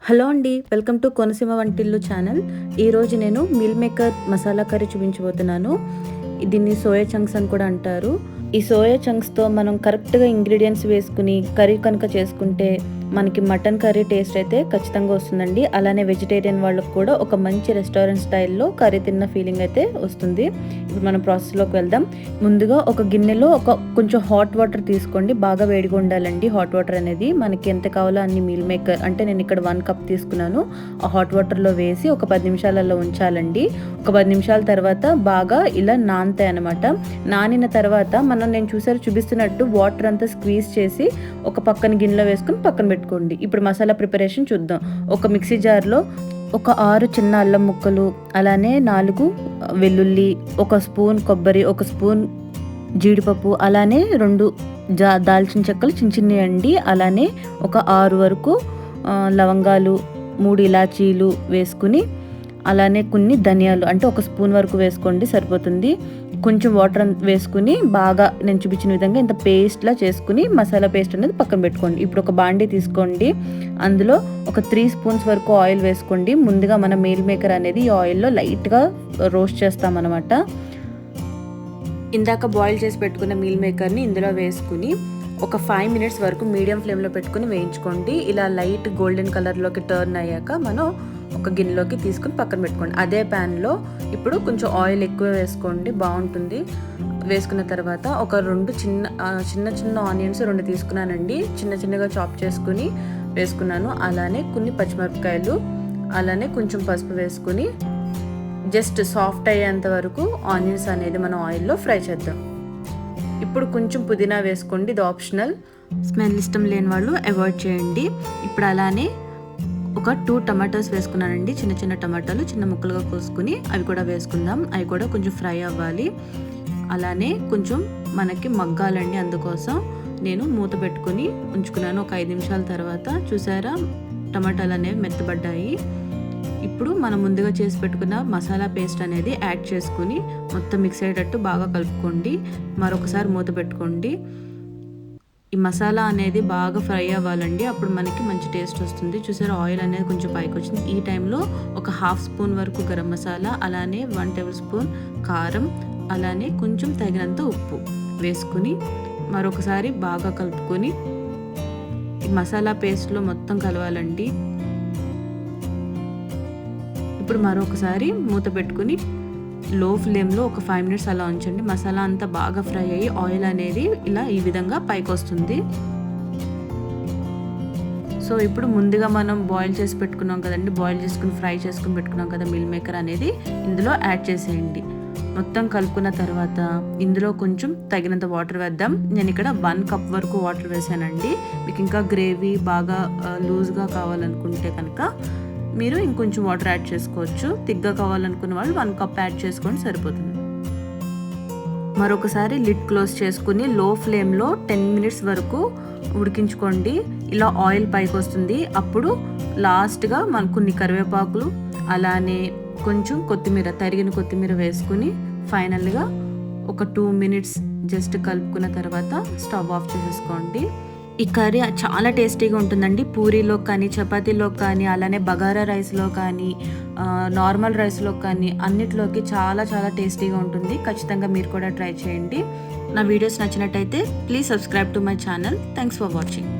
Hello అండి, welcome to Konaseema వంటిల్లు channel. ఈరోజు నేను మీల్ మేకర్ మసాలా కర్రీ చూపించబోతున్నాను. దీన్ని సోయా చంక్స్ అని కూడా అంటారు. ఈ సోయా చంక్స్తో మనం కరెక్ట్గా ఇంగ్రీడియంట్స్ వేసుకుని కర్రీ కనుక చేసుకుంటే మనకి మటన్ కర్రీ టేస్ట్ అయితే ఖచ్చితంగా వస్తుందండి. అలానే వెజిటేరియన్ వాళ్ళకు కూడా ఒక మంచి రెస్టారెంట్ స్టైల్లో కర్రీ తిన్న ఫీలింగ్ అయితే వస్తుంది. ఇప్పుడు మనం ప్రాసెస్లోకి వెళ్దాం. ముందుగా ఒక గిన్నెలో కొంచెం హాట్ వాటర్ తీసుకోండి. బాగా వేడిగా ఉండాలండి హాట్ వాటర్ అనేది. మనకి ఎంత కావాలో అన్ని మీల్ మేకర్ అంటే నేను ఇక్కడ 1 కప్ తీసుకున్నాను. ఆ హాట్ వాటర్లో వేసి ఒక 10 నిమిషాలలో ఉంచాలండి. ఒక 10 నిమిషాల తర్వాత బాగా ఇలా నానతాయి అనమాట. నానిన తర్వాత నేను చూపిస్తున్నట్టు వాటర్ అంతా స్క్వీజ్ చేసి ఒక పక్కన గిన్నెలో వేసుకుని పక్కన పెట్టుకోండి. ఇప్పుడు మసాలా ప్రిపరేషన్ చూద్దాం. ఒక మిక్సీ జార్లో ఒక 6 చిన్న అల్లం ముక్కలు, అలానే 4 వెల్లుల్లి, 1 స్పూన్ కొబ్బరి, 1 స్పూన్ జీడిపప్పు, అలానే 2 దాల్చిన చెక్కలు చిన్నవి అండి. అలానే ఒక 6 వరకు లవంగాలు, 3 ఇలాచీలు వేసుకుని, అలానే కొన్ని ధనియాలు అంటే 1 స్పూన్ వరకు వేసుకోండి సరిపోతుంది. కొంచెం వాటర్ వేసుకుని బాగా నేను చూపించిన విధంగా ఇంత పేస్ట్లా చేసుకుని మసాలా పేస్ట్ అనేది పక్కన పెట్టుకోండి. ఇప్పుడు ఒక బాండీ తీసుకోండి. అందులో ఒక 3 స్పూన్స్ వరకు ఆయిల్ వేసుకోండి. ముందుగా మన మీల్ మేకర్ అనేది ఈ ఆయిల్లో లైట్గా రోస్ట్ చేస్తామన్నమాట. ఇందాక బాయిల్ చేసి పెట్టుకున్న మీల్ మేకర్ని ఇందులో వేసుకుని ఒక 5 మినిట్స్ వరకు మీడియం ఫ్లేమ్లో పెట్టుకుని వేయించుకోండి. ఇలా లైట్ గోల్డెన్ కలర్లోకి టర్న్ అయ్యాక మనం ఒక గిన్నెలోకి తీసుకుని పక్కన పెట్టుకోండి. అదే ప్యాన్లో ఇప్పుడు కొంచెం ఆయిల్ ఎక్కువ వేసుకోండి, బాగుంటుంది. వేసుకున్న తర్వాత ఒక 2 చిన్న ఆనియన్స్ 2 తీసుకున్నానండి. చిన్నగా చాప్ చేసుకుని వేసుకున్నాను. అలానే కొన్ని పచ్చిమిరపకాయలు, అలానే కొంచెం పసుపు వేసుకుని జస్ట్ సాఫ్ట్ అయ్యేంత వరకు ఆనియన్స్ అనేది మనం ఆయిల్లో ఫ్రై చేద్దాం. ఇప్పుడు కొంచెం పుదీనా వేసుకోండి, ఇది ఆప్షనల్. స్మెల్ ఇష్టం లేని వాళ్ళు అవాయిడ్ చేయండి. ఇప్పుడు అలానే ఒక 2 టమాటోస్ వేసుకున్నానండి. చిన్న టమాటాలు చిన్న ముక్కలుగా కోసుకుని అవి కూడా వేసుకుందాం. అవి కూడా కొంచెం ఫ్రై అవ్వాలి. అలానే కొంచెం మనకి మగ్గాలండి. అందుకోసం నేను మూత పెట్టుకుని ఉంచుకున్నాను. ఒక 5 నిమిషాల తర్వాత చూసారా టమాటాలు అనేవి మెత్తబడ్డాయి. ఇప్పుడు మనం ముందుగా చేసి పెట్టుకున్న మసాలా పేస్ట్ అనేది యాడ్ చేసుకుని మొత్తం మిక్స్ అయ్యేటట్టు బాగా కలుపుకోండి. మరొకసారి మూత పెట్టుకోండి. ఈ మసాలా అనేది బాగా ఫ్రై అవ్వాలండి. అప్పుడు మనకి మంచి టేస్ట్ వస్తుంది. చూసారా ఆయిల్ అనేది కొంచెం పైకి వచ్చింది. ఈ టైంలో ఒక 1/2 స్పూన్ వరకు గరం మసాలా, అలానే 1 టేబుల్ స్పూన్ కారం, అలానే కొంచెం తగినంత ఉప్పు వేసుకుని మరొకసారి బాగా కలుపుకొని ఈ మసాలా పేస్ట్లో మొత్తం కలవాలండి. ఇప్పుడు మరొకసారి మూత పెట్టుకుని లో ఫ్లేమ్లో ఒక 5 మినిట్స్ అలా ఉంచండి. మసాలా అంతా బాగా ఫ్రై అయ్యి ఆయిల్ అనేది ఇలా ఈ విధంగా పైకి వస్తుంది. సో ఇప్పుడు ముందుగా మనం బాయిల్ చేసి పెట్టుకున్నాం కదండి, బాయిల్ చేసుకుని ఫ్రై చేసుకుని పెట్టుకున్నాం కదా మీల్ మేకర్ అనేది ఇందులో యాడ్ చేసేయండి. మొత్తం కలుపుకున్న తర్వాత ఇందులో కొంచెం తగినంత వాటర్ వేద్దాం. నేను ఇక్కడ 1 కప్ వరకు వాటర్ వేసానండి. మీకు ఇంకా గ్రేవీ బాగా లూజ్గా కావాలనుకుంటే కనుక మీరు ఇంకొంచెం వాటర్ యాడ్ చేసుకోవచ్చు. తిగ్గా కావాలనుకున్న వాళ్ళు 1 కప్ యాడ్ చేసుకోండి సరిపోతుంది. మరొకసారి లిడ్ క్లోజ్ చేసుకుని లో ఫ్లేమ్లో 10 మినిట్స్ వరకు ఉడికించుకోండి. ఇలా ఆయిల్ పైకి వస్తుంది. అప్పుడు లాస్ట్గా మనకు కొన్ని కరివేపాకులు, అలానే కొంచెం తరిగిన కొత్తిమీర వేసుకుని ఫైనల్గా ఒక 2 మినిట్స్ జస్ట్ కలుపుకున్న తర్వాత స్టవ్ ఆఫ్ చేసేసుకోండి. ఈ కర్రీ చాలా టేస్టీగా ఉంటుందండి. పూరీలో కానీ, చపాతీలో కానీ, అలానే బగారా రైస్లో కానీ, నార్మల్ రైస్లో కానీ అన్నిట్లోకి చాలా టేస్టీగా ఉంటుంది. ఖచ్చితంగా మీరు కూడా ట్రై చేయండి. నా వీడియోస్ నచ్చినట్టయితే please subscribe to my channel. Thanks for watching.